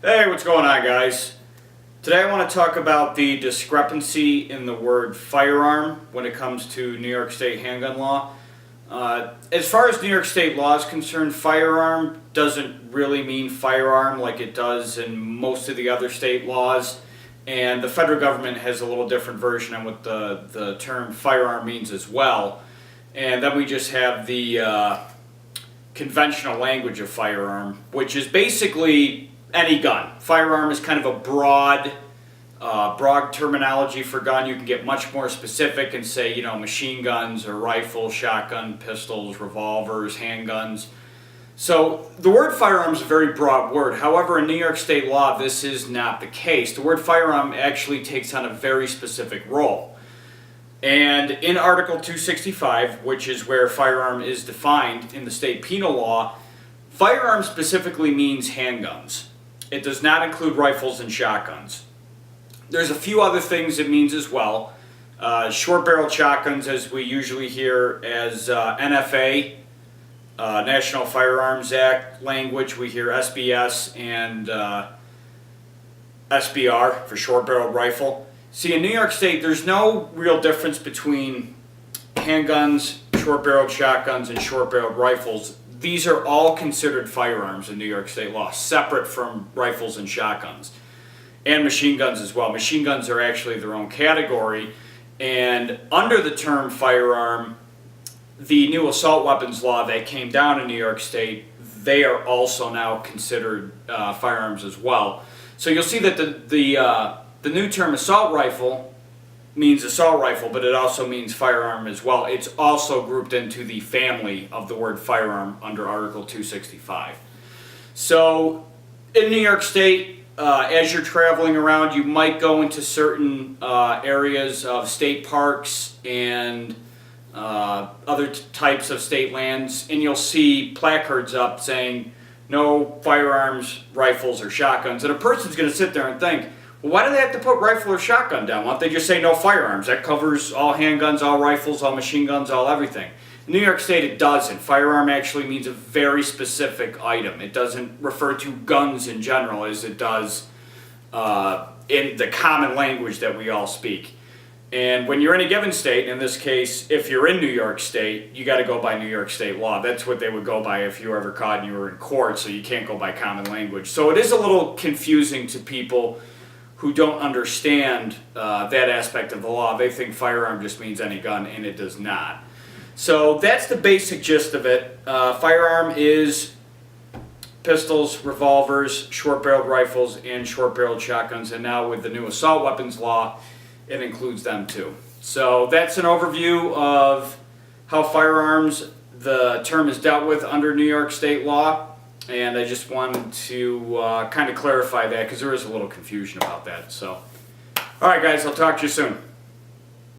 Hey, what's going on, guys? Today I want to talk about the discrepancy in the word firearm when it comes to New York State handgun law. As far as New York State law is concerned, firearm doesn't really mean firearm like it does in most of the other state laws. And the federal government has a little different version on what the term firearm means as well. And then we just have the conventional language of firearm, which is basically any gun. Firearm is kind of a broad terminology for gun. You can get much more specific and say, machine guns or rifles, shotgun, pistols, revolvers, handguns. So the word firearm is a very broad word. However, in New York State law, this is not the case. The word firearm actually takes on a very specific role. And in Article 265, which is where firearm is defined in the state penal law, firearm specifically means handguns. It does not include rifles and shotguns. There's a few other things it means as well. Short-barreled shotguns, as we usually hear as NFA, National Firearms Act language. We hear SBS and SBR for short-barreled rifle. See, in New York State, there's no real difference between handguns, short-barreled shotguns, and short-barreled rifles. These are all considered firearms in New York State law, separate from rifles and shotguns. And machine guns as well. Machine guns are actually their own category. And under the term firearm, the new assault weapons law that came down in New York State, they are also now considered firearms as well. So you'll see that the new term assault rifle means assault rifle, but it also means firearm as well. It's also grouped into the family of the word firearm under Article 265. So in New York State, as you're traveling around, you might go into certain areas of state parks and other types of state lands, and you'll see placards up saying no firearms, rifles, or shotguns. And a person's going to sit there and think, well, why do they have to put rifle or shotgun down? Why don't they just say no firearms? That covers all handguns, all rifles, all machine guns, all everything. In New York State, it doesn't. Firearm actually means a very specific item. It doesn't refer to guns in general as it does in the common language that we all speak. And when you're in a given state, in this case, if you're in New York State, you got to go by New York State law. That's what they would go by if you were ever caught and you were in court, so you can't go by common language. So it is a little confusing to people who don't understand that aspect of the law. They think firearm just means any gun, and it does not. So that's the basic gist of it. Firearm is pistols, revolvers, short-barreled rifles, and short-barreled shotguns, and now with the new assault weapons law, it includes them too. So that's an overview of how firearms, the term is dealt with under New York State law. And I just wanted to kind of clarify that because there is a little confusion about that. So, all right, guys, I'll talk to you soon.